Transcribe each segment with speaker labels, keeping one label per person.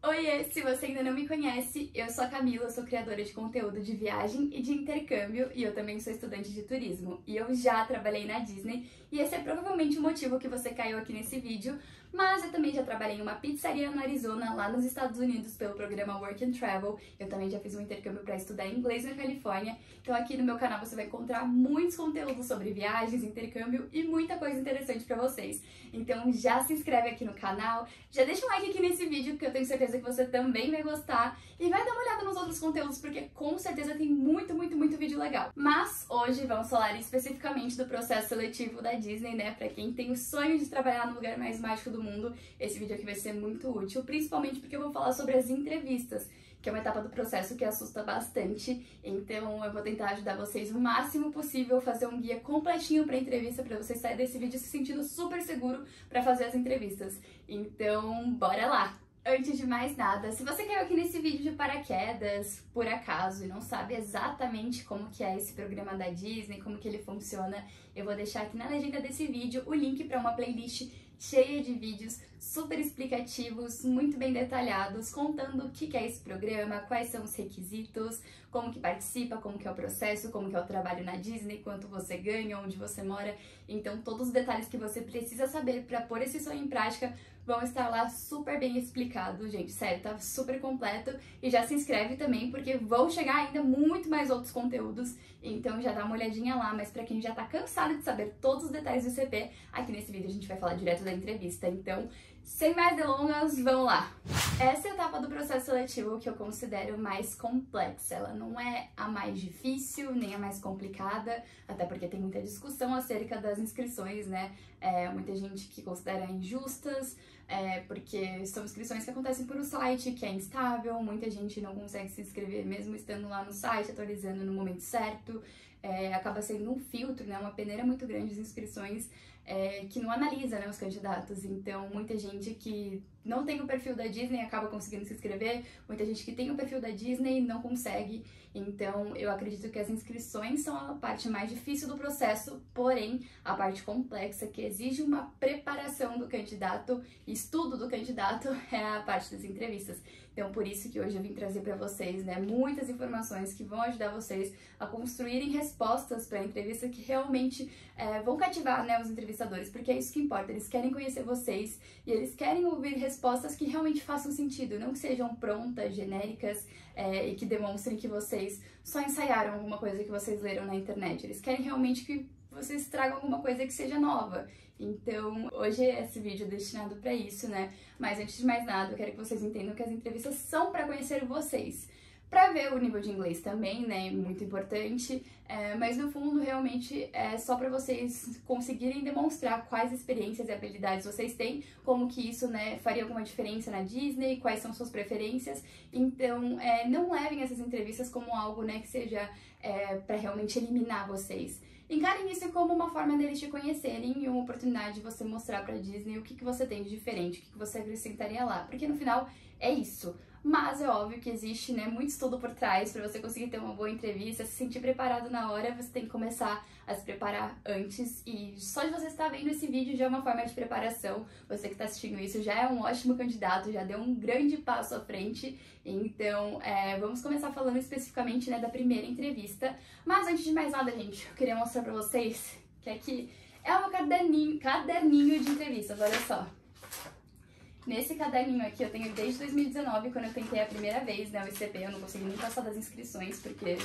Speaker 1: Oiê, se você ainda não me conhece, eu sou a Camila, sou criadora de conteúdo de viagem e de intercâmbio e eu também sou estudante de turismo. E eu já trabalhei na Disney e esse é provavelmente o motivo que você caiu aqui nesse vídeo, mas eu também já trabalhei em uma pizzaria no Arizona, lá nos Estados Unidos, pelo programa Work and Travel. Eu também já fiz um intercâmbio para estudar inglês na Califórnia. Então aqui no meu canal você vai encontrar muitos conteúdos sobre viagens, intercâmbio e muita coisa interessante para vocês. Então já se inscreve aqui no canal, já deixa um like aqui nesse vídeo, porque eu tenho certeza que você também vai gostar, e vai dar uma olhada nos outros conteúdos, porque com certeza tem muito vídeo legal. Mas hoje vamos falar especificamente do processo seletivo da Disney, né? Pra quem tem o sonho de trabalhar no lugar mais mágico do mundo, esse vídeo aqui vai ser muito útil, principalmente porque eu vou falar sobre as entrevistas, que é uma etapa do processo que assusta bastante. Então eu vou tentar ajudar vocês o máximo possível, fazer um guia completinho pra entrevista, pra vocês saírem desse vídeo se sentindo super seguro pra fazer as entrevistas. Então, bora lá! Antes de mais nada, se você caiu aqui nesse vídeo de paraquedas, por acaso, e não sabe exatamente como que é esse programa da Disney, como que ele funciona, eu vou deixar aqui na legenda desse vídeo o link para uma playlist cheia de vídeos super explicativos, muito bem detalhados, contando o que é esse programa, quais são os requisitos, como que participa, como que é o processo, como que é o trabalho na Disney, quanto você ganha, onde você mora. Então todos os detalhes que você precisa saber para pôr esse sonho em prática vão estar lá super bem explicados, gente, sério, tá super completo. E já se inscreve também, porque vão chegar ainda muito mais outros conteúdos, então já dá uma olhadinha lá. Mas pra quem já tá cansado de saber todos os detalhes do ICP, aqui nesse vídeo a gente vai falar direto da entrevista. Então, sem mais delongas, vamos lá! Essa etapa do processo seletivo que eu considero mais complexa, ela não é a mais difícil, nem a mais complicada, até porque tem muita discussão acerca das inscrições, né? Muita gente que considera injustas, porque são inscrições que acontecem por um site que é instável, muita gente não consegue se inscrever mesmo estando lá no site, atualizando no momento certo, acaba sendo um filtro, né? Uma peneira muito grande de inscrições que não analisa, né, os candidatos. Então muita gente que não tem o perfil da Disney acaba conseguindo se inscrever, muita gente que tem o perfil da Disney não consegue. Então eu acredito que as inscrições são a parte mais difícil do processo, porém a parte complexa que exige uma preparação do candidato, estudo do candidato, é a parte das entrevistas. Então por isso que hoje eu vim trazer para vocês, né, muitas informações que vão ajudar vocês a construírem respostas para a entrevista que realmente vão cativar, né, os entrevistadores, porque é isso que importa. Eles querem conhecer vocês e eles querem ouvir respostas que realmente façam sentido, não que sejam prontas, genéricas e que demonstrem que vocês só ensaiaram alguma coisa que vocês leram na internet. Eles querem realmente que vocês tragam alguma coisa que seja nova. Então, hoje esse vídeo é destinado para isso, né? Mas antes de mais nada, eu quero que vocês entendam que as entrevistas são para conhecer vocês. Para ver o nível de inglês também, né, muito importante, mas no fundo realmente é só para vocês conseguirem demonstrar quais experiências e habilidades vocês têm, como que isso, né, faria alguma diferença na Disney, quais são suas preferências. Então não levem essas entrevistas como algo, né, que seja para realmente eliminar vocês. Encarem isso como uma forma deles te conhecerem e uma oportunidade de você mostrar pra Disney o que você tem de diferente, o que você acrescentaria lá, porque no final é isso. Mas é óbvio que existe, né, muito estudo por trás para você conseguir ter uma boa entrevista, se sentir preparado na hora, você tem que começar a se preparar antes, e só de você estar vendo esse vídeo já é uma forma de preparação. Você que está assistindo isso já é um ótimo candidato, já deu um grande passo à frente. Então vamos começar falando especificamente, né, da primeira entrevista. Mas antes de mais nada, gente, eu queria mostrar pra vocês que aqui é um caderninho de entrevistas, olha só. Nesse caderninho aqui eu tenho desde 2019, quando eu tentei a primeira vez, né, o ICP, eu não consegui nem passar das inscrições porque o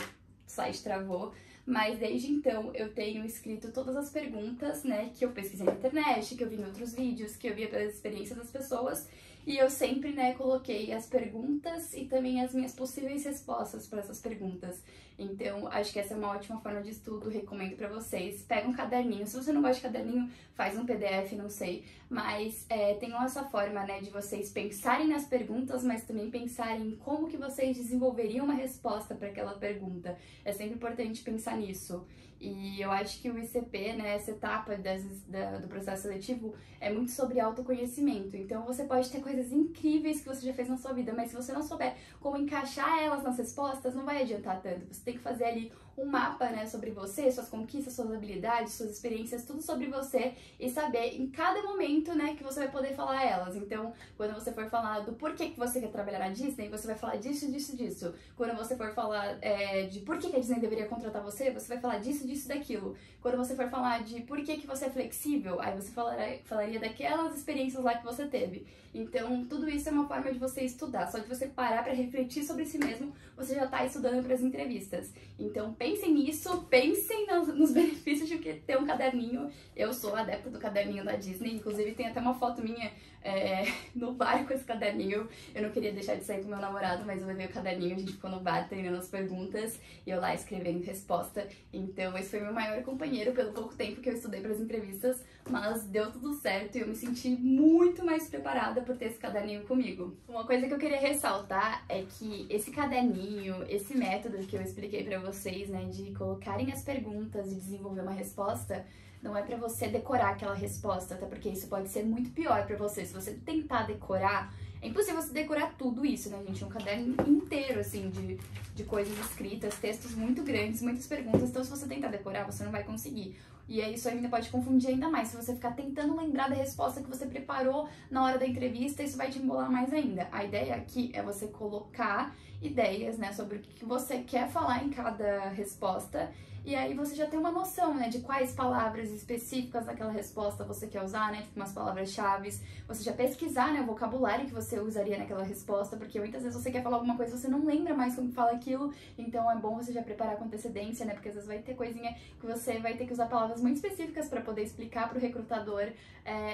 Speaker 1: site travou, mas desde então eu tenho escrito todas as perguntas, né, que eu pesquisei na internet, que eu vi em outros vídeos, que eu via pelas experiências das pessoas, e eu sempre, né, coloquei as perguntas e também as minhas possíveis respostas para essas perguntas. Então, acho que essa é uma ótima forma de estudo, recomendo pra vocês. Pega um caderninho, se você não gosta de caderninho, faz um PDF, não sei. Mas tenham essa forma, né, de vocês pensarem nas perguntas, mas também pensarem em como que vocês desenvolveriam uma resposta para aquela pergunta. É sempre importante pensar nisso. E eu acho que o ICP, né, essa etapa do processo seletivo é muito sobre autoconhecimento. Então você pode ter coisas incríveis que você já fez na sua vida, mas se você não souber como encaixar elas nas respostas, não vai adiantar tanto. Você tem que fazer ali um mapa, né, sobre você, suas conquistas, suas habilidades, suas experiências, tudo sobre você e saber em cada momento, né, que você vai poder falar elas. Então, quando você for falar do porquê que você quer trabalhar na Disney, você vai falar disso, disso, disso. Quando você for falar de por que a Disney deveria contratar você vai falar disso, disso, daquilo. Quando você for falar de por que você é flexível, aí você falaria daquelas experiências lá que você teve. Então, tudo isso é uma forma de você estudar. Só de você parar para refletir sobre si mesmo, você já tá estudando para as entrevistas. Então, pensem nisso, pensem nos benefícios de ter um caderninho. Eu sou adepta do caderninho da Disney, inclusive tem até uma foto minha no bar com esse caderninho. Eu não queria deixar de sair com meu namorado, mas eu levei o caderninho, a gente ficou no bar treinando as perguntas e eu lá escrevendo resposta. Então esse foi meu maior companheiro pelo pouco tempo que eu estudei para as entrevistas, mas deu tudo certo e eu me senti muito mais preparada por ter esse caderninho comigo. Uma coisa que eu queria ressaltar é que esse caderninho, esse método que eu expliquei para vocês, né, de colocarem as perguntas e desenvolver uma resposta, não é pra você decorar aquela resposta, até porque isso pode ser muito pior pra você. Se você tentar decorar, é impossível você decorar tudo isso, né, gente? É um caderno inteiro, assim, de coisas escritas, textos muito grandes, muitas perguntas. Então, se você tentar decorar, você não vai conseguir. E aí isso ainda pode confundir ainda mais. Se você ficar tentando lembrar da resposta que você preparou na hora da entrevista, isso vai te embolar mais ainda. A ideia aqui é você colocar ideias, né, sobre o que você quer falar em cada resposta. E aí você já tem uma noção, né, de quais palavras específicas daquela resposta você quer usar, né, tipo umas palavras-chave. Você já pesquisar, né, o vocabulário que você usaria naquela resposta, porque muitas vezes você quer falar alguma coisa e você não lembra mais como fala aquilo, então é bom você já preparar com antecedência, né, porque às vezes vai ter coisinha que você vai ter que usar palavras muito específicas para poder explicar pro recrutador,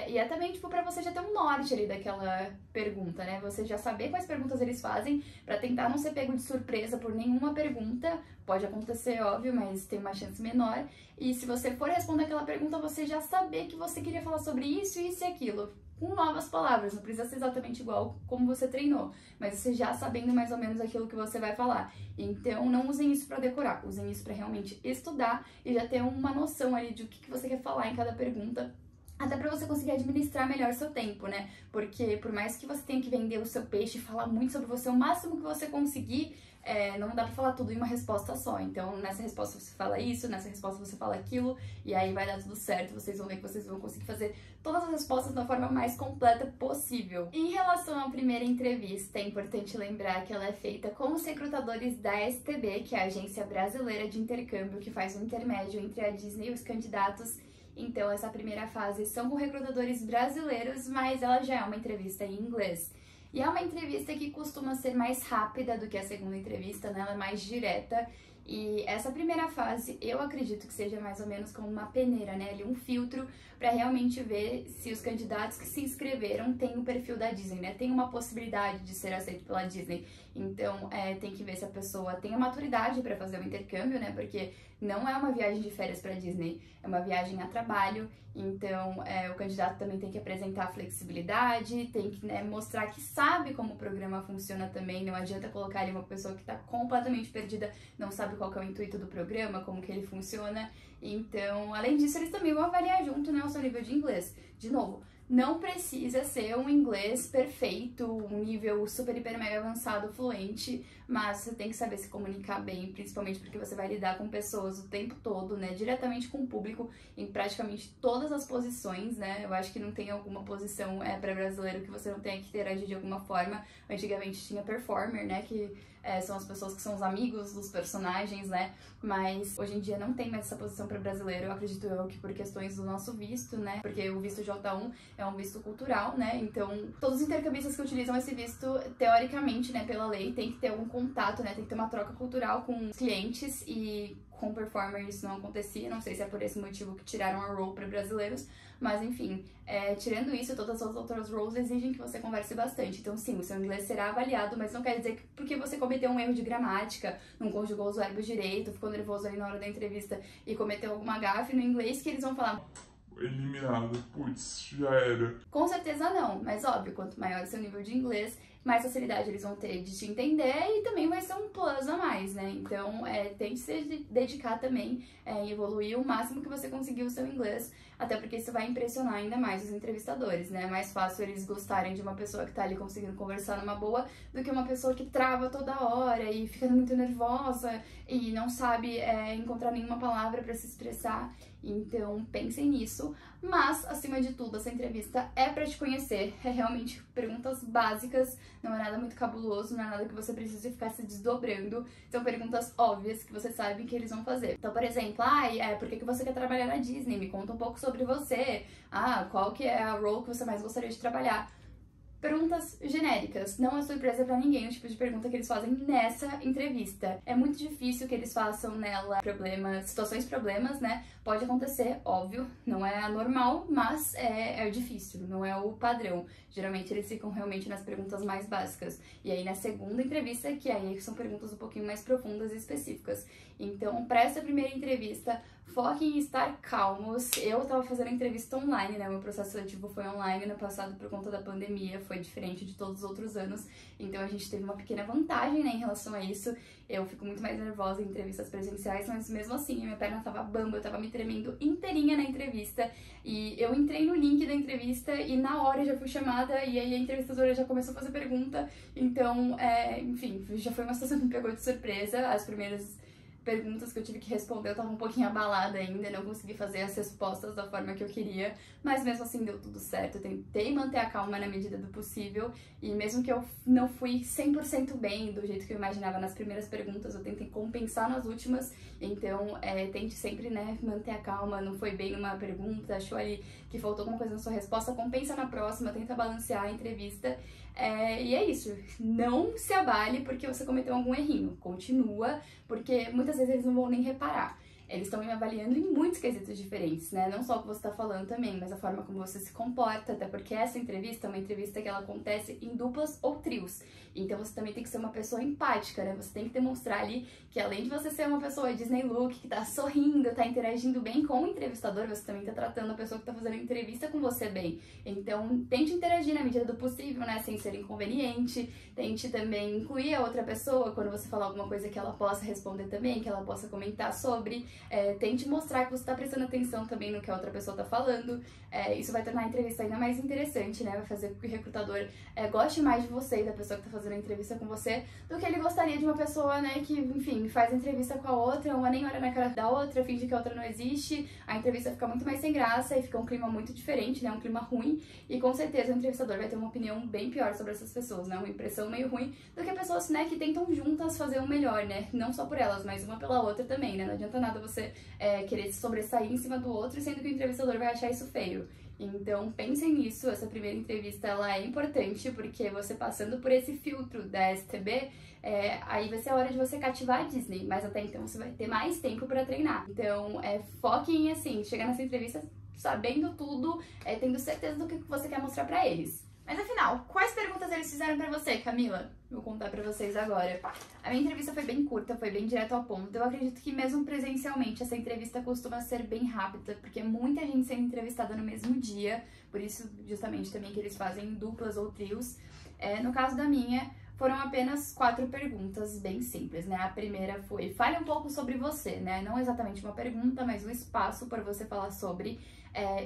Speaker 1: e é também, tipo, pra você já ter um norte ali daquela pergunta, né, você já saber quais perguntas eles fazem, pra tentar não ser pego de surpresa por nenhuma pergunta. Pode acontecer, óbvio, mas tem uma chance menor. E se você for responder aquela pergunta, você já saber que você queria falar sobre isso, isso e aquilo, com novas palavras. Não precisa ser exatamente igual como você treinou, mas você já sabendo mais ou menos aquilo que você vai falar. Então, não usem isso pra decorar, usem isso pra realmente estudar e já ter uma noção ali de o que você quer falar em cada pergunta. Até pra você conseguir administrar melhor seu tempo, né? Porque por mais que você tenha que vender o seu peixe e falar muito sobre você, o máximo que você conseguir, não dá pra falar tudo em uma resposta só. Então, nessa resposta você fala isso, nessa resposta você fala aquilo, e aí vai dar tudo certo. Vocês vão ver que vocês vão conseguir fazer todas as respostas da forma mais completa possível. Em relação à primeira entrevista, é importante lembrar que ela é feita com os recrutadores da STB, que é a Agência Brasileira de Intercâmbio, que faz o intermédio entre a Disney e os candidatos. Então, essa primeira fase são com recrutadores brasileiros, mas ela já é uma entrevista em inglês. E é uma entrevista que costuma ser mais rápida do que a segunda entrevista, né? Ela é mais direta. E essa primeira fase, eu acredito que seja mais ou menos como uma peneira, né? Ali um filtro para realmente ver se os candidatos que se inscreveram têm o perfil da Disney, né? Tem uma possibilidade de ser aceito pela Disney. Então, tem que ver se a pessoa tem a maturidade para fazer o intercâmbio, né? Porque não é uma viagem de férias para Disney, é uma viagem a trabalho. Então, o candidato também tem que apresentar flexibilidade, tem que, né, mostrar que sabe como o programa funciona também. Não adianta colocar ali uma pessoa que está completamente perdida, não sabe qual que é o intuito do programa, como que ele funciona. Então, além disso, eles também vão avaliar junto, né, o seu nível de inglês. De novo, não precisa ser um inglês perfeito, um nível super, hiper, mega avançado, fluente, mas você tem que saber se comunicar bem, principalmente porque você vai lidar com pessoas o tempo todo, né, diretamente com o público, em praticamente todas as posições, né. Eu acho que não tem alguma posição para brasileiro que você não tenha que interagir de alguma forma. Antigamente tinha performer, né, que são as pessoas que são os amigos dos personagens, né, mas hoje em dia não tem mais essa posição para brasileiro. Eu acredito que por questões do nosso visto, né, porque o visto J1 é um visto cultural, né, então todos os intercambistas que utilizam esse visto, teoricamente, né, pela lei, tem que ter algum contato, né, tem que ter uma troca cultural com os clientes, e com performer isso não acontecia. Não sei se é por esse motivo que tiraram a role para brasileiros, mas enfim, tirando isso, todas as outras roles exigem que você converse bastante. Então sim, o seu inglês será avaliado, mas não quer dizer que porque você cometeu um erro de gramática, não conjugou os verbos direito, ficou nervoso ali na hora da entrevista e cometeu alguma gafe no inglês, que eles vão falar:
Speaker 2: eliminado, putz, já era.
Speaker 1: Com certeza não, mas óbvio, quanto maior o seu nível de inglês, mais facilidade eles vão ter de te entender e também vai ser um plus a mais, né? Então, tente se dedicar também em evoluir o máximo que você conseguir o seu inglês, até porque isso vai impressionar ainda mais os entrevistadores, né? É mais fácil eles gostarem de uma pessoa que tá ali conseguindo conversar numa boa do que uma pessoa que trava toda hora e fica muito nervosa e não sabe encontrar nenhuma palavra para se expressar. Então, pensem nisso. Mas, acima de tudo, essa entrevista é pra te conhecer. É realmente perguntas básicas, não é nada muito cabuloso, não é nada que você precise ficar se desdobrando. São perguntas óbvias que você sabe que eles vão fazer. Então, por exemplo, por que você quer trabalhar na Disney? Me conta um pouco sobre você. Qual que é a role que você mais gostaria de trabalhar? Perguntas genéricas, não é surpresa pra ninguém o tipo de pergunta que eles fazem nessa entrevista. É muito difícil que eles façam nela situações, né? Pode acontecer, óbvio, não é anormal, mas é difícil, não é o padrão. Geralmente eles ficam realmente nas perguntas mais básicas. E aí na segunda entrevista, que aí são perguntas um pouquinho mais profundas e específicas. Então, pra essa primeira entrevista, foquem em estar calmos. Eu tava fazendo a entrevista online, né? Meu processo seletivo foi online no passado por conta da pandemia, foi diferente de todos os outros anos. Então a gente teve uma pequena vantagem, né, em relação a isso. Eu fico muito mais nervosa em entrevistas presenciais, mas mesmo assim, minha perna tava bamba, eu tava me tremendo inteirinha na entrevista. E eu entrei no link da entrevista e na hora eu já fui chamada e aí a entrevistadora já começou a fazer pergunta. Então, enfim, já foi uma situação que me pegou de surpresa. As primeiras perguntas que eu tive que responder, eu tava um pouquinho abalada ainda, não consegui fazer as respostas da forma que eu queria, mas mesmo assim deu tudo certo. Eu tentei manter a calma na medida do possível e mesmo que eu não fui 100% bem do jeito que eu imaginava nas primeiras perguntas, eu tentei compensar nas últimas. Então, tente sempre, né, manter a calma. Não foi bem numa pergunta, achou ali que faltou alguma coisa na sua resposta, compensa na próxima, tenta balancear a entrevista. E é isso, não se abale porque você cometeu algum errinho, continua, porque muitas vezes eles não vão nem reparar. Eles estão me avaliando em muitos quesitos diferentes, né? Não só o que você está falando também, mas a forma como você se comporta, até porque essa entrevista é uma entrevista que ela acontece em duplas ou trios. Então você também tem que ser uma pessoa empática, né? Você tem que demonstrar ali que além de você ser uma pessoa Disney Look, que tá sorrindo, tá interagindo bem com o entrevistador, você também tá tratando a pessoa que tá fazendo a entrevista com você bem. Então tente interagir na medida do possível, né? Sem ser inconveniente. Tente também incluir a outra pessoa quando você falar alguma coisa que ela possa responder também, que ela possa comentar sobre. Tente mostrar que você está prestando atenção também no que a outra pessoa está falando. Isso vai tornar a entrevista ainda mais interessante, né? Vai fazer com que o recrutador goste mais de você e da pessoa que está fazendo a entrevista com você do que ele gostaria de uma pessoa, né, que, enfim, faz a entrevista com a outra, uma nem olha na cara da outra, finge que a outra não existe. A entrevista fica muito mais sem graça e fica um clima muito diferente, né? Um clima ruim. E com certeza o entrevistador vai ter uma opinião bem pior sobre essas pessoas, né? Uma impressão meio ruim do que pessoas, né, que tentam juntas fazer o melhor, né? Não só por elas, mas uma pela outra também, né? Não adianta nada você querer se sobressair em cima do outro, sendo que o entrevistador vai achar isso feio. Então pensem nisso, essa primeira entrevista ela é importante, porque você passando por esse filtro da STB, aí vai ser a hora de você cativar a Disney, mas até então você vai ter mais tempo pra treinar. Então foquem assim, chegar nessa entrevista sabendo tudo, tendo certeza do que você quer mostrar pra eles. Mas afinal, quais perguntas eles fizeram pra você, Camila? Vou contar pra vocês agora. A minha entrevista foi bem curta, foi bem direto ao ponto. Eu acredito que mesmo presencialmente essa entrevista costuma ser bem rápida, porque é muita gente sendo entrevistada no mesmo dia, por isso justamente também que eles fazem duplas ou trios. No caso da minha, foram apenas 4 perguntas bem simples, né? A primeira foi, fale um pouco sobre você, né? Não exatamente uma pergunta, mas um espaço para você falar sobre.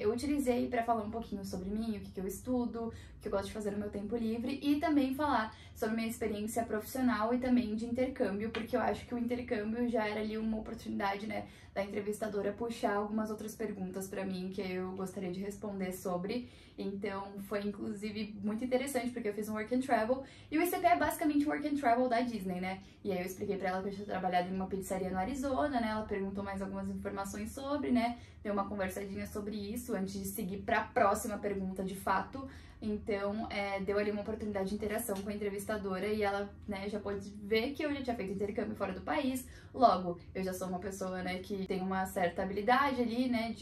Speaker 1: Eu utilizei para falar um pouquinho sobre mim, o que eu estudo, o que eu gosto de fazer no meu tempo livre e também falar sobre minha experiência profissional e também de intercâmbio, porque eu acho que o intercâmbio já era ali uma oportunidade, né, da entrevistadora puxar algumas outras perguntas para mim que eu gostaria de responder sobre. Então foi inclusive muito interessante porque eu fiz um work and travel e o ICP é basicamente o work and travel da Disney, né? E aí eu expliquei pra ela que eu tinha trabalhado em uma pizzaria no Arizona, né? Ela perguntou mais algumas informações sobre, né? Deu uma conversadinha sobre isso antes de seguir pra próxima pergunta de fato. Então, deu ali uma oportunidade de interação com a entrevistadora e ela, né, já pôde ver que eu já tinha feito intercâmbio fora do país. Logo, eu já sou uma pessoa, né, que tem uma certa habilidade ali, né,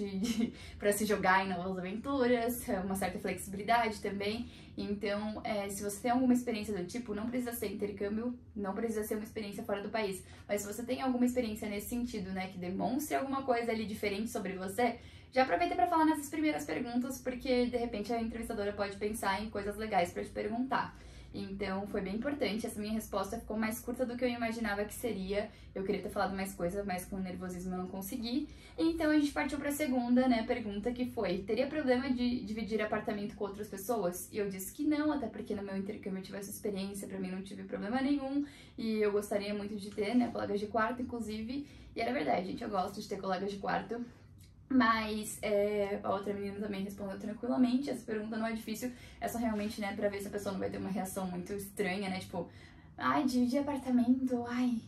Speaker 1: pra se jogar em novas aventuras, uma certa flexibilidade também. Então, se você tem alguma experiência do tipo, não precisa ser intercâmbio, não precisa ser uma experiência fora do país, mas se você tem alguma experiência nesse sentido, né, que demonstre alguma coisa ali diferente sobre você, já aproveita para falar nessas primeiras perguntas, porque de repente a entrevistadora pode pensar em coisas legais para te perguntar. Então foi bem importante. Essa minha resposta ficou mais curta do que eu imaginava que seria. Eu queria ter falado mais coisa, mas com o nervosismo eu não consegui. Então a gente partiu para a segunda, né, pergunta, que foi: teria problema de dividir apartamento com outras pessoas? E eu disse que não, até porque no meu intercâmbio eu tive essa experiência, pra mim não tive problema nenhum, e eu gostaria muito de ter, né, colegas de quarto, inclusive. E era verdade, gente, eu gosto de ter colegas de quarto. Mas a outra menina também respondeu tranquilamente. Essa pergunta não é difícil, é só realmente, né, pra ver se a pessoa não vai ter uma reação muito estranha, né, tipo, ai, dividir apartamento, ai,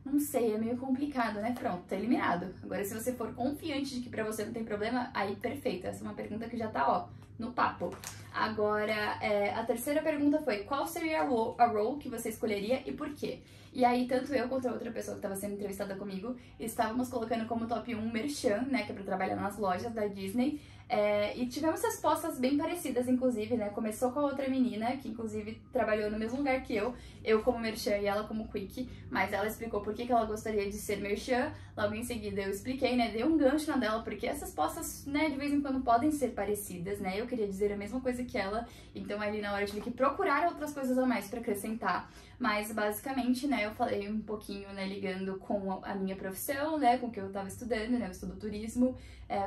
Speaker 1: não sei, é meio complicado, né, pronto, tá eliminado. Agora, se você for confiante de que pra você não tem problema, aí perfeito, essa é uma pergunta que já tá, ó, no papo. Agora, a terceira pergunta foi: qual seria a role que você escolheria e por quê? E aí, tanto eu quanto a outra pessoa que estava sendo entrevistada comigo, estávamos colocando como top 1 merchan, né, que é pra trabalhar nas lojas da Disney. E tivemos respostas bem parecidas, inclusive, né? Começou com a outra menina, que inclusive trabalhou no mesmo lugar que eu como merchan e ela como quick, mas ela explicou por que ela gostaria de ser merchan. Logo em seguida eu expliquei, né? Dei um gancho na dela, porque essas respostas, né, de vez em quando podem ser parecidas, né? Eu queria dizer a mesma coisa que ela, então ali na hora eu tive que procurar outras coisas a mais pra acrescentar. Mas basicamente, né, eu falei um pouquinho, né, ligando com a minha profissão, né, com o que eu tava estudando, né, eu estudo turismo,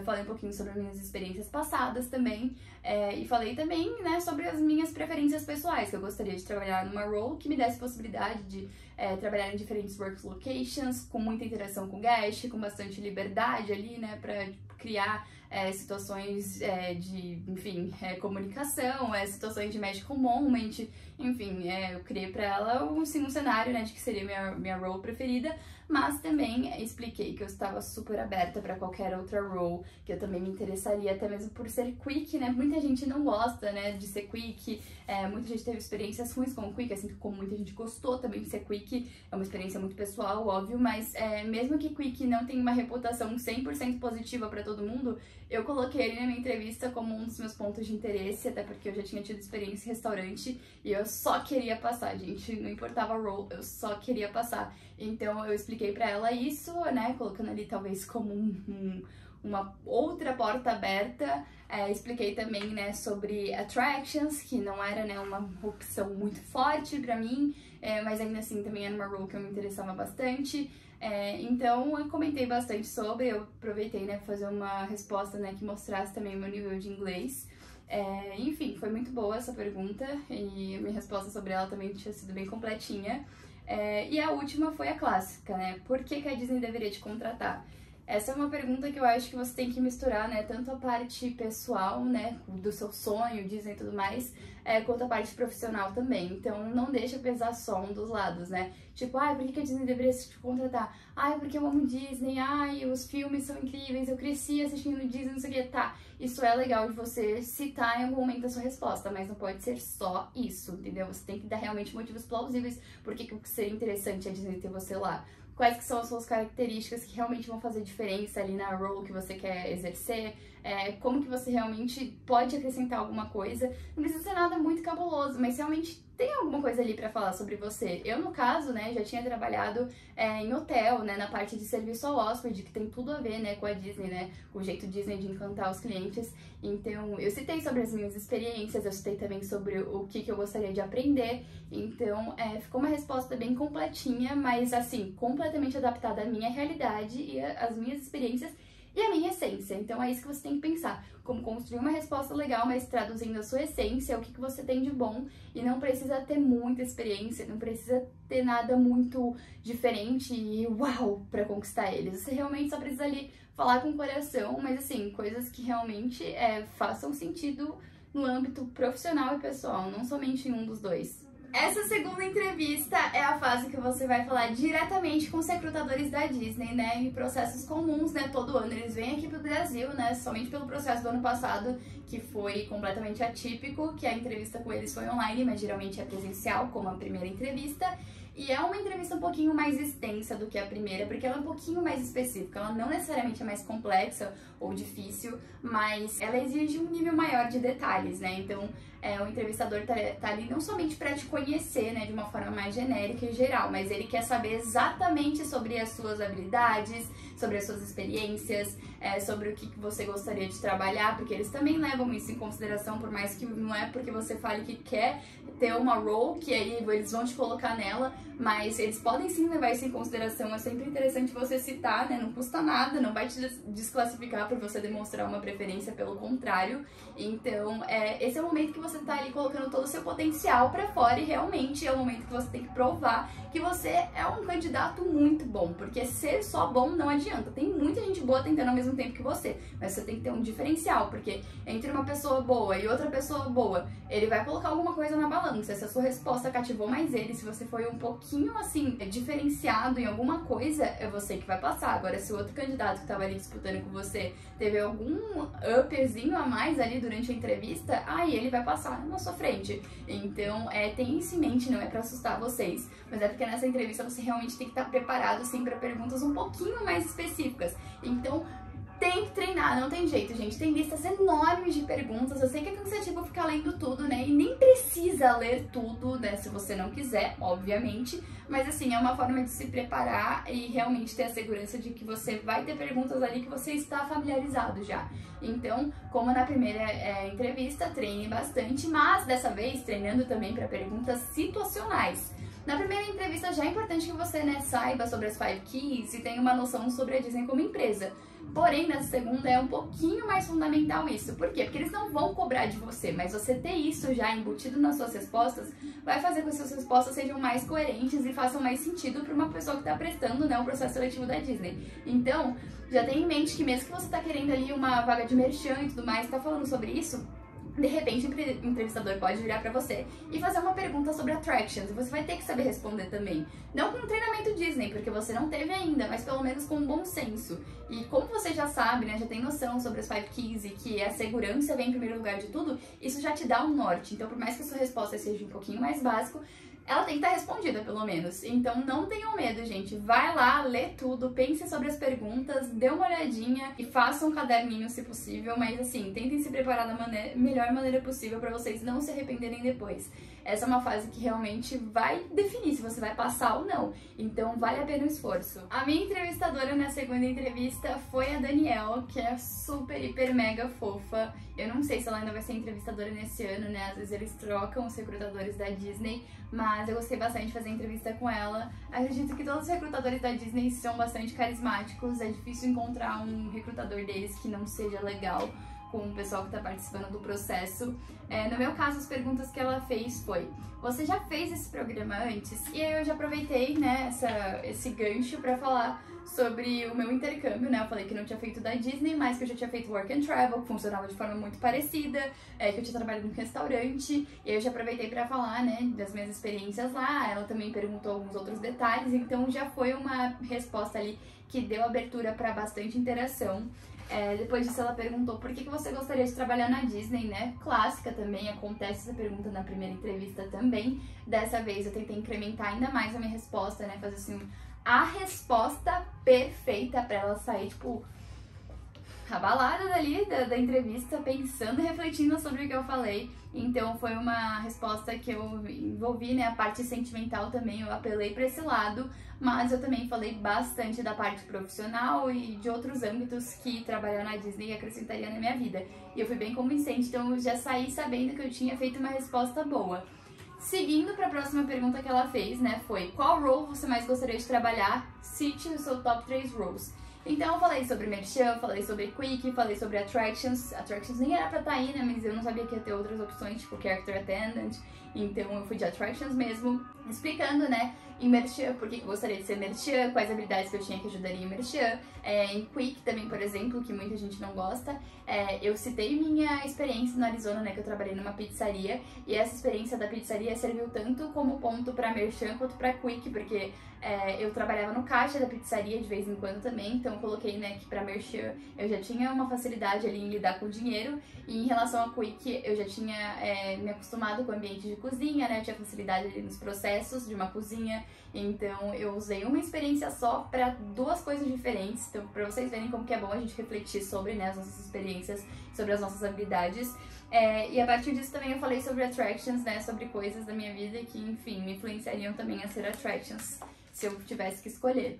Speaker 1: falei um pouquinho sobre as minhas experiências passadas também, e falei também, né, sobre as minhas preferências pessoais, que eu gostaria de trabalhar numa role que me desse possibilidade de trabalhar em diferentes work locations, com muita interação com guest, com bastante liberdade ali, né, pra criar situações de, enfim, comunicação, situações de magical moment, enfim, eu criei pra ela um cenário, né, de que seria minha role preferida, mas também expliquei que eu estava super aberta pra qualquer outra role, que eu também me interessaria, até mesmo por ser quick, né, muita gente não gosta, né, de ser quick, muita gente teve experiências ruins com o quick, assim como muita gente gostou também de ser quick, é uma experiência muito pessoal, óbvio, mas mesmo que quick não tenha uma reputação 100% positiva pra todo mundo, eu coloquei ele na minha entrevista como um dos meus pontos de interesse, até porque eu já tinha tido experiência em restaurante e eu só queria passar, gente, não importava a role, eu só queria passar. Então eu expliquei pra ela isso, né, colocando ali talvez como uma outra porta aberta. Expliquei também, né, sobre attractions, que não era, né, uma opção muito forte pra mim, mas ainda assim também era uma role que eu me interessava bastante. Então eu comentei bastante sobre, eu aproveitei, né, pra fazer uma resposta, né, que mostrasse também o meu nível de inglês. Enfim, foi muito boa essa pergunta e a minha resposta sobre ela também tinha sido bem completinha. E a última foi a clássica, né? Por que a Disney deveria te contratar? Essa é uma pergunta que eu acho que você tem que misturar, né? Tanto a parte pessoal, né? Do seu sonho, Disney e tudo mais, quanto a parte profissional também. Então, não deixa pesar só um dos lados, né? Tipo, ai, por que a Disney deveria te contratar? Ai, porque eu amo Disney, ai, os filmes são incríveis, eu cresci assistindo Disney, não sei o que, tá. Isso é legal de você citar em algum momento a sua resposta, mas não pode ser só isso, entendeu? Você tem que dar realmente motivos plausíveis por que seria interessante a Disney ter você lá. Quais que são as suas características que realmente vão fazer diferença ali na role que você quer exercer, como que você realmente pode acrescentar alguma coisa. Não precisa ser nada muito cabuloso, mas realmente tem alguma coisa ali pra falar sobre você. Eu, no caso, né, já tinha trabalhado em hotel, né, na parte de serviço ao hóspede, que tem tudo a ver, né, com a Disney, né, com o jeito Disney de encantar os clientes. Então, eu citei sobre as minhas experiências, eu citei também sobre o que eu gostaria de aprender. Então, ficou uma resposta bem completinha, mas, assim, completamente adaptada à minha realidade e às minhas experiências e a minha essência. Então é isso que você tem que pensar, como construir uma resposta legal, mas traduzindo a sua essência, o que você tem de bom, e não precisa ter muita experiência, não precisa ter nada muito diferente e uau pra conquistar eles. Você realmente só precisa ali falar com o coração, mas assim, coisas que realmente façam sentido no âmbito profissional e pessoal, não somente em um dos dois. Essa segunda entrevista é a fase que você vai falar diretamente com os recrutadores da Disney, né, em processos comuns, né, todo ano eles vêm aqui pro Brasil, né, somente pelo processo do ano passado, que foi completamente atípico, que a entrevista com eles foi online, mas geralmente é presencial, como a primeira entrevista. E é uma entrevista um pouquinho mais extensa do que a primeira, porque ela é um pouquinho mais específica. Ela não necessariamente é mais complexa ou difícil, mas ela exige um nível maior de detalhes, né? Então, o entrevistador tá ali não somente para te conhecer, né, de uma forma mais genérica e geral, mas ele quer saber exatamente sobre as suas habilidades, sobre as suas experiências, sobre o que você gostaria de trabalhar, porque eles também levam isso em consideração, por mais que não é porque você fale que quer ter uma role, que aí eles vão te colocar nela, mas eles podem sim levar isso em consideração. É sempre interessante você citar, né? Não custa nada, não vai te desclassificar por você demonstrar uma preferência, pelo contrário. Então, esse é o momento que você tá ali colocando todo o seu potencial pra fora, e realmente é o momento que você tem que provar que você é um candidato muito bom, porque ser só bom não adianta. Tem muita gente boa tentando ao mesmo tempo que você, mas você tem que ter um diferencial, porque entre uma pessoa boa e outra pessoa boa, ele vai colocar alguma coisa na balança. Se a sua resposta cativou mais ele, se você foi um pouquinho assim diferenciado em alguma coisa, é você que vai passar. Agora, se o outro candidato que tava ali disputando com você teve algum upperzinho a mais ali durante a entrevista, aí ele vai passar na sua frente. Então, tem isso em mente, não é pra assustar vocês, mas é porque nessa entrevista você realmente tem que estar preparado sim para perguntas um pouquinho mais específicas. Então, tem que treinar, não tem jeito, gente. Tem listas enormes de perguntas. Eu sei que é cansativo ficar lendo tudo, né? E nem precisa ler tudo, né? Se você não quiser, obviamente. Mas assim, é uma forma de se preparar e realmente ter a segurança de que você vai ter perguntas ali que você está familiarizado já. Então, como na primeira entrevista, treine bastante, mas dessa vez treinando também para perguntas situacionais. Na primeira entrevista já é importante que você, né, saiba sobre as 5 Keys e tenha uma noção sobre a Disney como empresa. Porém, nessa segunda é um pouquinho mais fundamental isso. Por quê? Porque eles não vão cobrar de você, mas você ter isso já embutido nas suas respostas vai fazer com que as suas respostas sejam mais coerentes e façam mais sentido para uma pessoa que está prestando, né, o processo seletivo da Disney. Então, já tenha em mente que mesmo que você está querendo ali uma vaga de merchan e tudo mais, está falando sobre isso, de repente o entrevistador pode virar pra você e fazer uma pergunta sobre attractions, e você vai ter que saber responder também. Não com um treinamento Disney, porque você não teve ainda, mas pelo menos com um bom senso. E como você já sabe, né, já tem noção sobre as 5 Keys e que a segurança vem em primeiro lugar de tudo, isso já te dá um norte. Então, por mais que a sua resposta seja um pouquinho mais básica, ela tem que estar respondida, pelo menos. Então não tenham medo, gente. Vai lá, lê tudo, pense sobre as perguntas, dê uma olhadinha e faça um caderninho, se possível. Mas assim, tentem se preparar da melhor maneira possível para vocês não se arrependerem depois. Essa é uma fase que realmente vai definir se você vai passar ou não. Então vale a pena o esforço. A minha entrevistadora na segunda entrevista foi a Daniel, que é super, hiper, mega fofa. Eu não sei se ela ainda vai ser entrevistadora nesse ano, né? Às vezes eles trocam os recrutadores da Disney, mas eu gostei bastante de fazer entrevista com ela. Acredito que todos os recrutadores da Disney são bastante carismáticos. É difícil encontrar um recrutador deles que não seja legal com o pessoal que está participando do processo. No meu caso, as perguntas que ela fez foi: você já fez esse programa antes? E aí eu já aproveitei, né, esse gancho para falar sobre o meu intercâmbio, né? Eu falei que não tinha feito da Disney, mas que eu já tinha feito Work and Travel, que funcionava de forma muito parecida, que eu tinha trabalhado em um restaurante, e aí eu já aproveitei para falar, né, das minhas experiências lá. Ela também perguntou alguns outros detalhes, então já foi uma resposta ali que deu abertura para bastante interação. Depois disso ela perguntou por que você gostaria de trabalhar na Disney, né? Clássica também, acontece essa pergunta na primeira entrevista também. Dessa vez eu tentei incrementar ainda mais a minha resposta, né? Fazer assim, a resposta perfeita pra ela sair, tipo, abalada dali da entrevista, pensando e refletindo sobre o que eu falei. Então foi uma resposta que eu envolvi, né, a parte sentimental também, eu apelei para esse lado, mas eu também falei bastante da parte profissional e de outros âmbitos que trabalhar na Disney acrescentaria na minha vida. E eu fui bem convincente, então eu já saí sabendo que eu tinha feito uma resposta boa. Seguindo para a próxima pergunta que ela fez, né, foi: qual role você mais gostaria de trabalhar? Cite o seu top 3 roles. Então eu falei sobre merchan, falei sobre quick, falei sobre attractions. Attractions nem era pra estar aí, né, mas eu não sabia que ia ter outras opções, tipo character attendant. Então eu fui de attractions mesmo, explicando, né, em merchan, por que eu gostaria de ser merchan, quais habilidades que eu tinha que ajudaria em merchan. Em quick também, por exemplo, que muita gente não gosta, eu citei minha experiência no Arizona, né, que eu trabalhei numa pizzaria, e essa experiência da pizzaria serviu tanto como ponto pra merchan quanto pra quick, porque eu trabalhava no caixa da pizzaria de vez em quando também, então eu coloquei, né, que pra merchan eu já tinha uma facilidade ali em lidar com o dinheiro, e em relação a quick eu já tinha me acostumado com o ambiente de cozinha, né? Eu tinha facilidade ali nos processos de uma cozinha, então eu usei uma experiência só para duas coisas diferentes. Então, para vocês verem como que é bom a gente refletir sobre, né, as nossas experiências, sobre as nossas habilidades. E a partir disso também eu falei sobre attractions, né, sobre coisas da minha vida que, enfim, me influenciariam também a ser attractions, se eu tivesse que escolher.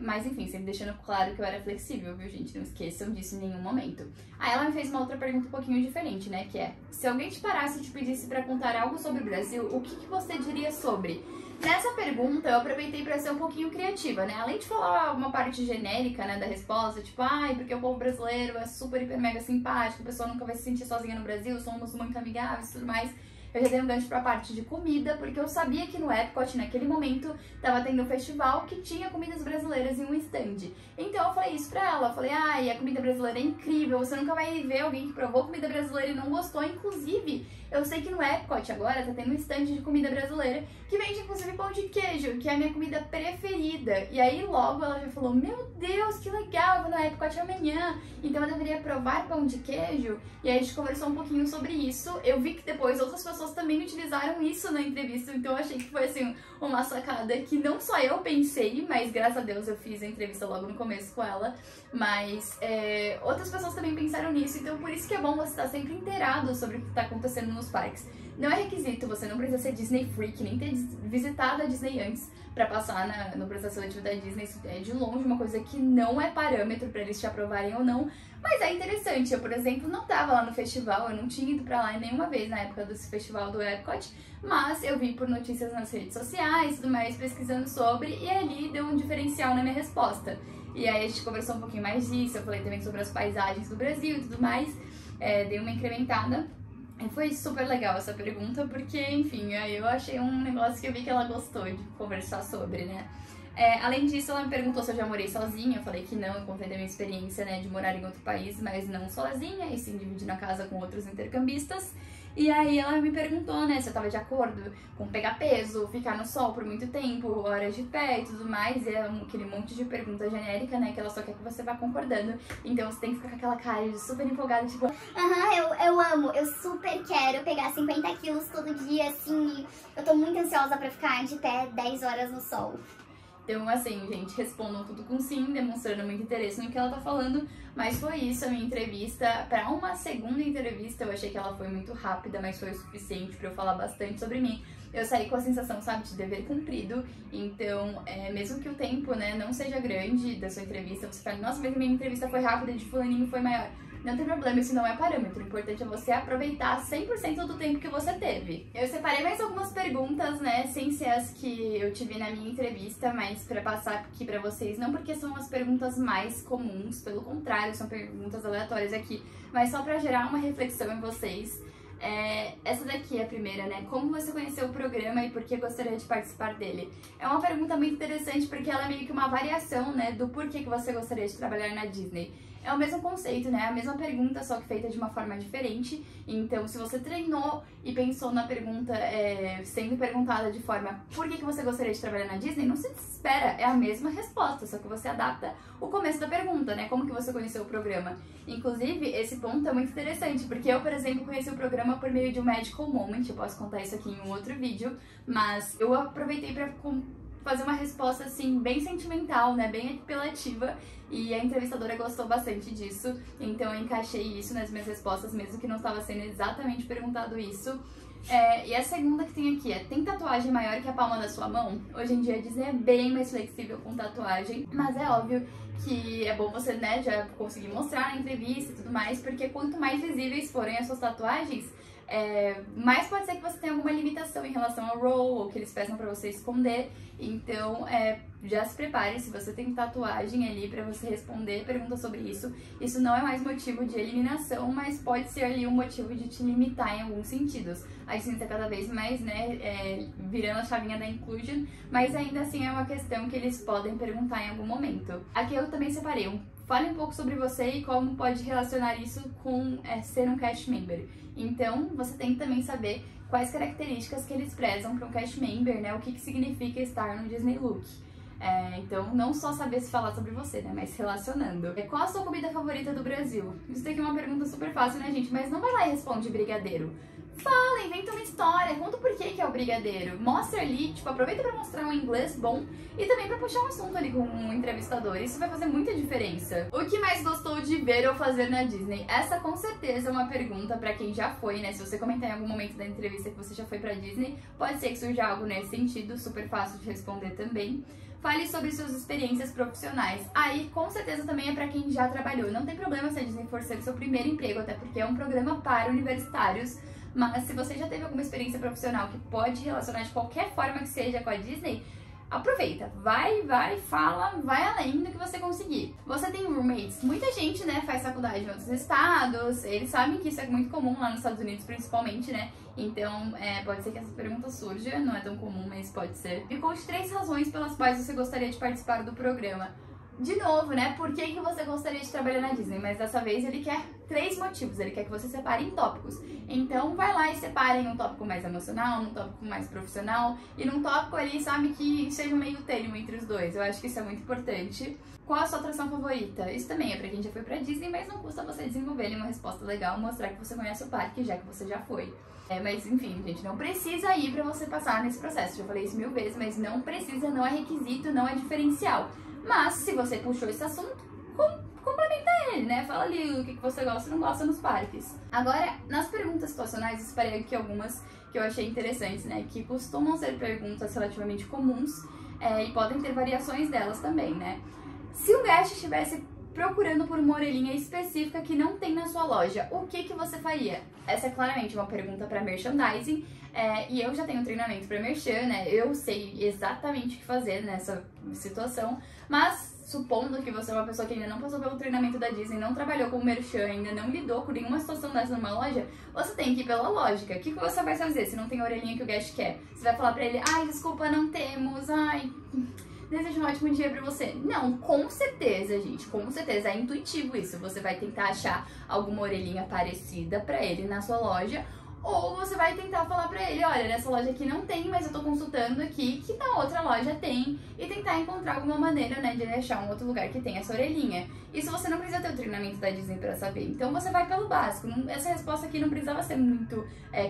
Speaker 1: Mas enfim, sempre deixando claro que eu era flexível, viu, gente? Não esqueçam disso em nenhum momento. Aí ela me fez uma outra pergunta um pouquinho diferente, né? Que é, se alguém te parasse e te pedisse pra contar algo sobre o Brasil, o que você diria sobre? Nessa pergunta, eu aproveitei pra ser um pouquinho criativa, né? Além de falar uma parte genérica, né, da resposta, tipo, ai, porque o povo brasileiro é super, hiper, mega simpático, a pessoa nunca vai se sentir sozinha no Brasil, somos muito amigáveis e tudo mais. Eu já dei um gancho pra parte de comida, porque eu sabia que no Epcot, naquele momento, tava tendo um festival que tinha comidas brasileiras em um stand. Então eu falei isso pra ela, eu falei, ai, a comida brasileira é incrível, você nunca vai ver alguém que provou comida brasileira e não gostou. Inclusive, eu sei que no Epcot agora tá tendo um stand de comida brasileira, que vende inclusive pão de queijo, que é a minha comida preferida. E aí logo ela já falou, meu Deus, que legal, eu vou no Epcot amanhã, então eu deveria provar pão de queijo. E aí a gente conversou um pouquinho sobre isso. Eu vi que depois outras pessoas também utilizaram isso na entrevista, então eu achei que foi assim uma sacada que não só eu pensei, mas graças a Deus eu fiz a entrevista logo no começo com ela, mas outras pessoas também pensaram nisso, então por isso que é bom você estar sempre inteirado sobre o que está acontecendo nos parques. Não é requisito, você não precisa ser Disney Freak, nem ter visitado a Disney antes pra passar no processo seletivo da Disney. Isso é de longe uma coisa que não é parâmetro pra eles te aprovarem ou não, mas é interessante. Eu, por exemplo, não tava lá no festival, eu não tinha ido pra lá nenhuma vez na época desse festival do Epcot, mas eu vi por notícias nas redes sociais e tudo mais, pesquisando sobre, e ali deu um diferencial na minha resposta. E aí a gente conversou um pouquinho mais disso, eu falei também sobre as paisagens do Brasil e tudo mais, dei uma incrementada. Foi super legal essa pergunta, porque, enfim, eu achei um negócio que eu vi que ela gostou de conversar sobre, né? Além disso, ela me perguntou se eu já morei sozinha, eu falei que não, eu contei da minha experiência, né, de morar em outro país, mas não sozinha, e sim dividindo a casa com outros intercambistas. E aí ela me perguntou, né, se eu tava de acordo com pegar peso, ficar no sol por muito tempo, horas de pé e tudo mais. E é aquele monte de pergunta genérica, né, que ela só quer que você vá concordando. Então você tem que ficar com aquela cara de super empolgada, tipo...
Speaker 2: eu amo, eu super quero pegar 50 quilos todo dia, assim, eu tô muito ansiosa pra ficar de pé 10 horas no sol.
Speaker 1: Então, assim, gente, respondam tudo com sim, demonstrando muito interesse no que ela tá falando, mas foi isso a minha entrevista. Para uma segunda entrevista, eu achei que ela foi muito rápida, mas foi o suficiente para eu falar bastante sobre mim. Eu saí com a sensação, sabe, de dever cumprido, então, mesmo que o tempo, né, não seja grande da sua entrevista, você fala, nossa, mas a minha entrevista foi rápida e de fulaninho foi maior. Não tem problema, isso não é parâmetro. O importante é você aproveitar 100% do tempo que você teve. Eu separei mais algumas perguntas, né, sem ser as que eu tive na minha entrevista, mas pra passar aqui pra vocês, não porque são as perguntas mais comuns, pelo contrário, são perguntas aleatórias aqui, mas só pra gerar uma reflexão em vocês. Essa daqui é a primeira, né? Como você conheceu o programa e por que gostaria de participar dele? É uma pergunta muito interessante porque ela é meio que uma variação, né, do porquê que você gostaria de trabalhar na Disney. É o mesmo conceito, né? A mesma pergunta, só que feita de uma forma diferente. Então, se você treinou e pensou na pergunta sendo perguntada de forma por que você gostaria de trabalhar na Disney, não se desespera, é a mesma resposta, só que você adapta o começo da pergunta, né? Como que você conheceu o programa? Inclusive, esse ponto é muito interessante, porque eu, por exemplo, conheci o programa por meio de um Magical Moment, eu posso contar isso aqui em um outro vídeo, mas eu aproveitei pra fazer uma resposta, assim, bem sentimental, né, bem apelativa, e a entrevistadora gostou bastante disso, então eu encaixei isso nas minhas respostas, mesmo que não estava sendo exatamente perguntado isso. E a segunda que tem aqui tem tatuagem maior que a palma da sua mão? Hoje em dia a Disney é bem mais flexível com tatuagem, mas é óbvio que é bom você, né, já conseguir mostrar na entrevista e tudo mais, porque quanto mais visíveis forem as suas tatuagens, mais pode ser que você tenha alguma limitação em relação ao roll, ou que eles peçam pra você esconder. Então, já se prepare, se você tem tatuagem ali pra você responder perguntas sobre isso. Isso não é mais motivo de eliminação, mas pode ser ali um motivo de te limitar em alguns sentidos. A Disney tá cada vez mais, né, virando a chavinha da inclusion, mas ainda assim é uma questão que eles podem perguntar em algum momento. Aqui eu também separei fale um pouco sobre você e como pode relacionar isso com ser um cast member. Então, você tem que também saber quais características que eles prezam para um cast member, né? O que significa estar no Disney Look. Então, não só saber se falar sobre você, né? Mas relacionando. Qual a sua comida favorita do Brasil? Isso daqui é uma pergunta super fácil, né, gente? Mas não vai lá e responde brigadeiro. Fala, inventa uma história, conta por que é o brigadeiro. Mostra ali, tipo, aproveita pra mostrar um inglês bom e também pra puxar um assunto ali com um entrevistador. Isso vai fazer muita diferença. O que mais gostou de ver ou fazer na Disney? Essa com certeza é uma pergunta pra quem já foi, né? Se você comentar em algum momento da entrevista que você já foi pra Disney, pode ser que surja algo nesse sentido, super fácil de responder também. Fale sobre suas experiências profissionais. Aí, com certeza, também é pra quem já trabalhou. Não tem problema se a Disney for ser seu primeiro emprego, até porque é um programa para universitários. Mas se você já teve alguma experiência profissional que pode relacionar de qualquer forma que seja com a Disney, aproveita, vai, fala, vai além do que você conseguir. Você tem roommates? Muita gente, né, faz faculdade em outros estados, eles sabem que isso é muito comum lá nos Estados Unidos, principalmente, né? Então, pode ser que essa pergunta surja, não é tão comum, mas pode ser. Me conte 3 razões pelas quais você gostaria de participar do programa. De novo, né, por que você gostaria de trabalhar na Disney? Mas dessa vez ele quer 3 motivos, ele quer que você separe em tópicos. Então vai lá e separe em um tópico mais emocional, num tópico mais profissional e num tópico ali, sabe, que seja um meio termo entre os dois. Eu acho que isso é muito importante. Qual a sua atração favorita? Isso também é pra quem já foi pra Disney, mas não custa você desenvolver ali uma resposta legal, mostrar que você conhece o parque, já que você já foi. Mas enfim, gente, não precisa ir pra você passar nesse processo. Já falei isso 1000 vezes, mas não precisa, não é requisito, não é diferencial. Mas, se você puxou esse assunto, complementa ele, né? Fala ali o que você gosta e não gosta nos parques. Agora, nas perguntas situacionais, eu separei aqui algumas que eu achei interessantes, né? Que costumam ser perguntas relativamente comuns e podem ter variações delas também, né? Se o guest estivesse procurando por uma orelhinha específica que não tem na sua loja, o que você faria? Essa é claramente uma pergunta para merchandising, e eu já tenho treinamento para merchan, né? Eu sei exatamente o que fazer nessa situação, mas supondo que você é uma pessoa que ainda não passou pelo treinamento da Disney, não trabalhou com merchan, ainda não lidou com nenhuma situação dessa numa loja, você tem que ir pela lógica. O que você vai fazer se não tem a orelhinha que o guest quer? Você vai falar pra ele, ai, desculpa, não temos, ai... desejo um ótimo dia pra você. Não, com certeza, gente, com certeza, é intuitivo isso. Você vai tentar achar alguma orelhinha parecida pra ele na sua loja, ou você vai tentar falar pra ele, olha, nessa loja aqui não tem, mas eu tô consultando aqui que na outra loja tem, e tentar encontrar alguma maneira, né, de achar um outro lugar que tem essa orelhinha. Isso você não precisa ter o treinamento da Disney pra saber, então você vai pelo básico. Essa resposta aqui não precisava ser muito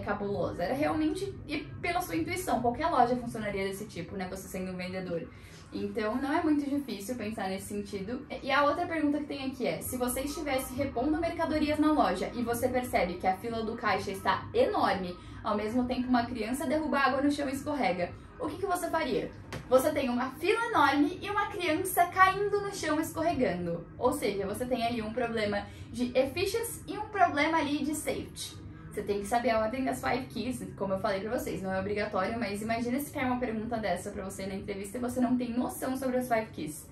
Speaker 1: cabulosa, era realmente ir pela sua intuição. Qualquer loja funcionaria desse tipo, né, você sendo um vendedor. Então, não é muito difícil pensar nesse sentido. E a outra pergunta que tem aqui é, se você estivesse repondo mercadorias na loja e você percebe que a fila do caixa está enorme, ao mesmo tempo uma criança derruba água no chão e escorrega, o que você faria? Você tem uma fila enorme e uma criança caindo no chão escorregando. Ou seja, você tem ali um problema de efficiency e um problema ali de safety. Você tem que saber a ordem das 5 keys, como eu falei pra vocês, não é obrigatório, mas imagina se cai uma pergunta dessa pra você na entrevista e você não tem noção sobre as 5 keys.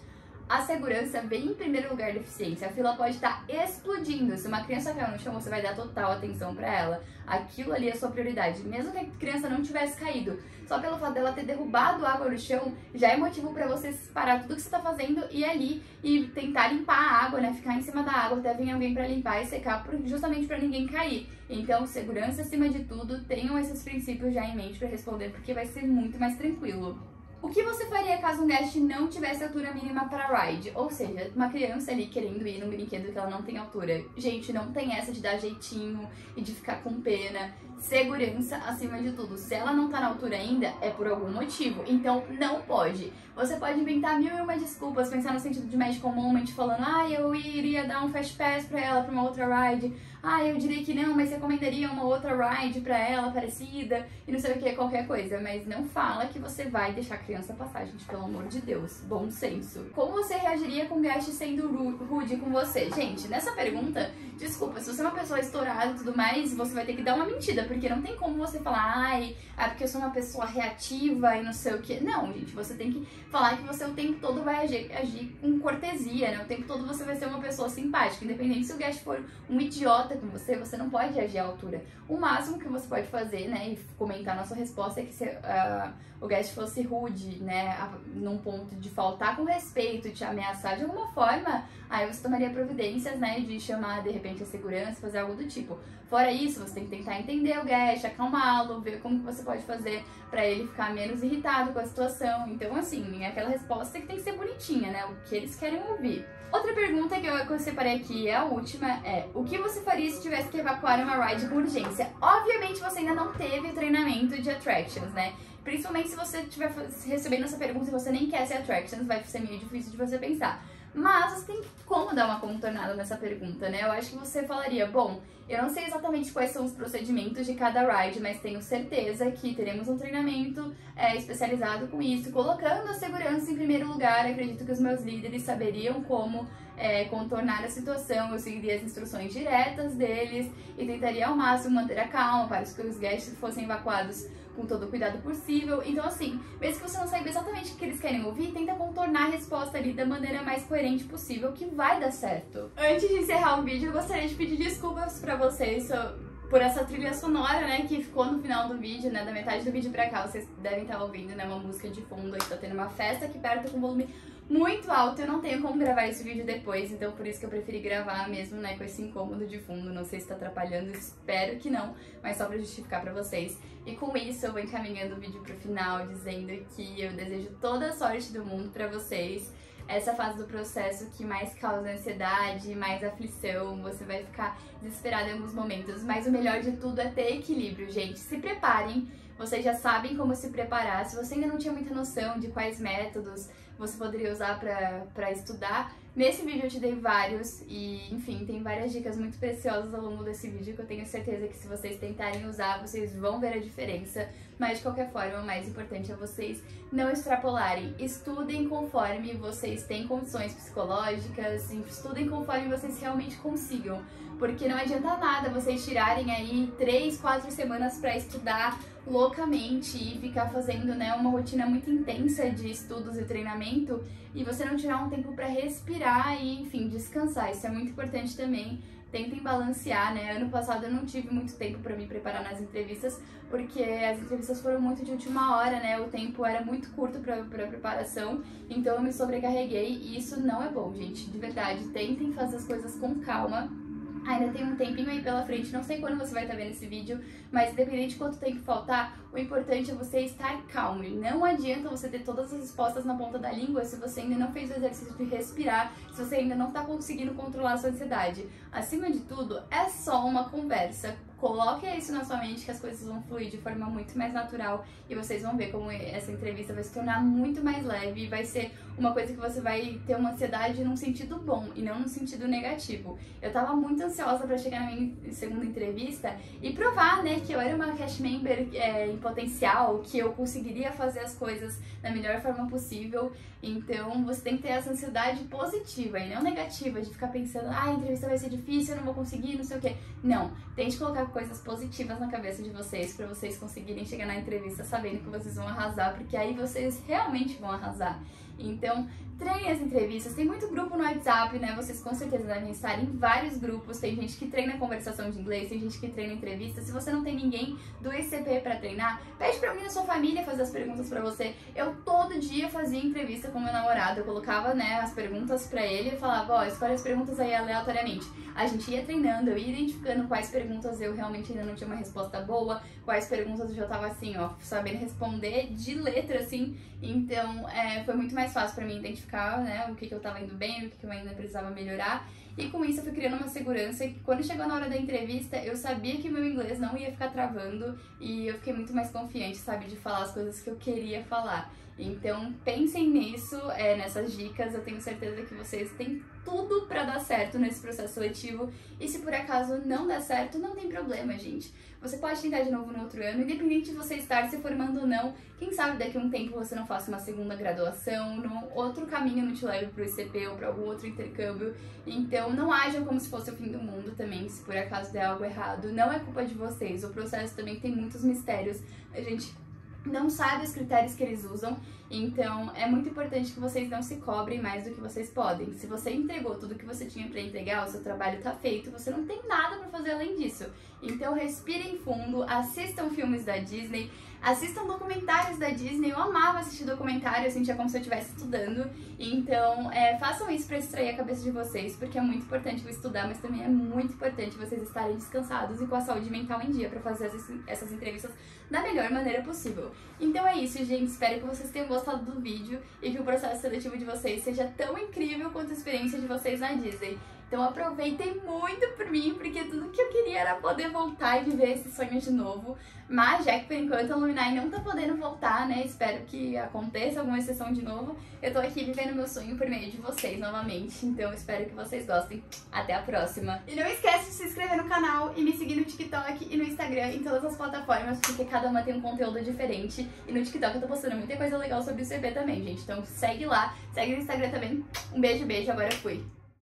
Speaker 1: A segurança vem em primeiro lugar da eficiência. A fila pode estar explodindo. Se uma criança caiu no chão, você vai dar total atenção pra ela. Aquilo ali é a sua prioridade. Mesmo que a criança não tivesse caído, só pelo fato dela ter derrubado água no chão, já é motivo pra você parar tudo que você tá fazendo e ir ali e tentar limpar a água, né? Ficar em cima da água até vir alguém pra limpar e secar, justamente pra ninguém cair. Então, segurança acima de tudo, tenham esses princípios já em mente pra responder, porque vai ser muito mais tranquilo. O que você faria caso um guest não tivesse altura mínima para ride? Ou seja, uma criança ali querendo ir num brinquedo que ela não tem altura. Gente, não tem essa de dar jeitinho e de ficar com pena. Segurança acima de tudo. Se ela não tá na altura ainda, é por algum motivo. Então, não pode. Você pode inventar 1001 desculpas, pensar no sentido de magical moment, falando, eu iria dar um fast pass pra ela, pra uma outra ride. Eu diria que não, mas recomendaria uma outra ride pra ela, parecida, e não sei o que, qualquer coisa. Mas não fala que você vai deixar a criança passar, gente, pelo amor de Deus. Bom senso. Como você reagiria com o guest sendo rude com você? Gente, nessa pergunta, desculpa, se você é uma pessoa estourada e tudo mais, você vai ter que dar uma mentira, porque não tem como você falar, porque eu sou uma pessoa reativa e não sei o que. Não, gente, você tem que falar que você o tempo todo vai agir com cortesia, né? O tempo todo você vai ser uma pessoa simpática, independente se o guest for um idiota com você, você não pode agir à altura. O máximo que você pode fazer, né, e comentar na sua resposta é que se o guest fosse rude, né, num ponto de faltar com respeito, te ameaçar de alguma forma, aí você tomaria providências, né, de chamar, de repente, repente a segurança, fazer algo do tipo. Fora isso, você tem que tentar entender o guest, acalmá-lo, ver como que você pode fazer pra ele ficar menos irritado com a situação. Então, assim, é aquela resposta que tem que ser bonitinha, né? O que eles querem ouvir. Outra pergunta que eu separei aqui, a última, é: o que você faria se tivesse que evacuar uma ride por urgência? Obviamente você ainda não teve treinamento de attractions, né? Principalmente se você estiver recebendo essa pergunta e você nem quer ser attractions, vai ser meio difícil de você pensar. Mas você tem como dar uma contornada nessa pergunta, né? Eu acho que você falaria: bom, eu não sei exatamente quais são os procedimentos de cada ride, mas tenho certeza que teremos um treinamento especializado com isso, colocando a segurança em primeiro lugar. Acredito que os meus líderes saberiam como contornar a situação. Eu seguiria as instruções diretas deles e tentaria ao máximo manter a calma para que os guests fossem evacuados com todo o cuidado possível. Então, assim, mesmo que você não saiba exatamente o que eles querem ouvir, tenta contornar a resposta ali da maneira mais coerente possível, que vai dar certo. Antes de encerrar o vídeo, eu gostaria de pedir desculpas pra vocês por essa trilha sonora, né, que ficou no final do vídeo, né, da metade do vídeo pra cá. Vocês devem estar ouvindo, né, uma música de fundo aí, tá tendo uma festa aqui perto com volume muito alto. Eu não tenho como gravar esse vídeo depois, então por isso que eu preferi gravar mesmo, né, com esse incômodo de fundo. Não sei se tá atrapalhando, espero que não, mas só pra justificar pra vocês. E com isso eu vou encaminhando o vídeo pro final, dizendo que eu desejo toda a sorte do mundo pra vocês. Essa fase do processo que mais causa ansiedade, mais aflição, você vai ficar desesperado em alguns momentos, mas o melhor de tudo é ter equilíbrio, gente. Se preparem, vocês já sabem como se preparar. Se você ainda não tinha muita noção de quais métodos você poderia usar pra estudar, nesse vídeo eu te dei vários e, enfim, tem várias dicas muito preciosas ao longo desse vídeo que eu tenho certeza que se vocês tentarem usar, vocês vão ver a diferença. Mas, de qualquer forma, o mais importante é vocês não extrapolarem. Estudem conforme vocês têm condições psicológicas, estudem conforme vocês realmente consigam. Porque não adianta nada vocês tirarem aí 3, 4 semanas pra estudar loucamente e ficar fazendo, né, uma rotina muito intensa de estudos e treinamento e você não tirar um tempo pra respirar e, enfim, descansar. Isso é muito importante também. Tentem balancear, né? Ano passado eu não tive muito tempo pra me preparar nas entrevistas, porque as entrevistas foram muito de última hora, né? O tempo era muito curto pra preparação, então eu me sobrecarreguei e isso não é bom, gente. De verdade, tentem fazer as coisas com calma. Ainda tem um tempinho aí pela frente, não sei quando você vai estar vendo esse vídeo, mas independente de quanto tempo faltar, o importante é você estar calmo. E não adianta você ter todas as respostas na ponta da língua se você ainda não fez o exercício de respirar, se você ainda não está conseguindo controlar a sua ansiedade. Acima de tudo, é só uma conversa. Coloque isso na sua mente que as coisas vão fluir de forma muito mais natural e vocês vão ver como essa entrevista vai se tornar muito mais leve e vai ser uma coisa que você vai ter uma ansiedade num sentido bom e não num sentido negativo. Eu tava muito ansiosa pra chegar na minha segunda entrevista e provar, né, que eu era uma cast member em potencial, que eu conseguiria fazer as coisas da melhor forma possível. Então você tem que ter essa ansiedade positiva e não negativa de ficar pensando: ah, a entrevista vai ser difícil, eu não vou conseguir, não sei o que. Não, tente colocar coisas positivas na cabeça de vocês pra vocês conseguirem chegar na entrevista sabendo que vocês vão arrasar, porque aí vocês realmente vão arrasar. Então, treinem as entrevistas. Tem muito grupo no WhatsApp, né? Vocês com certeza devem estar em vários grupos. Tem gente que treina conversação de inglês, tem gente que treina entrevista. Se você não tem ninguém do ICP pra treinar, pede pra alguém da sua família fazer as perguntas pra você. Eu todo dia fazia entrevista com meu namorado. Eu colocava, né, as perguntas pra ele e falava: ó, escolhe as perguntas aí aleatoriamente. A gente ia treinando, eu ia identificando quais perguntas eu realmente ainda não tinha uma resposta boa, quais perguntas eu já tava assim, ó, sabendo responder de letra, assim. Então, foi muito mais fácil pra mim identificar, né, o que eu tava indo bem, o que eu ainda precisava melhorar. E com isso eu fui criando uma segurança que quando chegou na hora da entrevista, eu sabia que o meu inglês não ia ficar travando e eu fiquei muito mais confiante, sabe, de falar as coisas que eu queria falar. Então pensem nisso, nessas dicas, eu tenho certeza que vocês têm tudo pra dar certo nesse processo seletivo. E se por acaso não der certo, não tem problema, gente. Você pode tentar de novo no outro ano, independente de você estar se formando ou não. Quem sabe daqui a um tempo você não faça uma segunda graduação, outro caminho não te leve pro ICP ou pra algum outro intercâmbio. Então não ajam como se fosse o fim do mundo também, se por acaso der algo errado. Não é culpa de vocês, o processo também tem muitos mistérios. A gente não sabe os critérios que eles usam, então é muito importante que vocês não se cobrem mais do que vocês podem. Se você entregou tudo que você tinha pra entregar, o seu trabalho tá feito, você não tem nada pra fazer além disso. Então respirem fundo, assistam filmes da Disney, assistam documentários da Disney. Eu amava assistir documentário, eu sentia como se eu estivesse estudando. Então façam isso pra distrair a cabeça de vocês, porque é muito importante estudar, mas também é muito importante vocês estarem descansados e com a saúde mental em dia pra fazer essas entrevistas da melhor maneira possível. Então é isso, gente. Espero que vocês tenham gostado do vídeo e que o processo seletivo de vocês seja tão incrível quanto a experiência de vocês na Disney. Então aproveitem muito por mim, porque tudo que eu queria era poder voltar e viver esse sonho de novo. Mas já que por enquanto a Luminai não tá podendo voltar, né? Espero que aconteça alguma exceção de novo. Eu tô aqui vivendo meu sonho por meio de vocês novamente. Então espero que vocês gostem. Até a próxima! E não esquece de se inscrever no canal e me seguir no TikTok e no Instagram, em todas as plataformas, porque cada uma tem um conteúdo diferente. E no TikTok eu tô postando muita coisa legal sobre o CB também, gente. Então segue lá, segue no Instagram também. Um beijo, agora fui!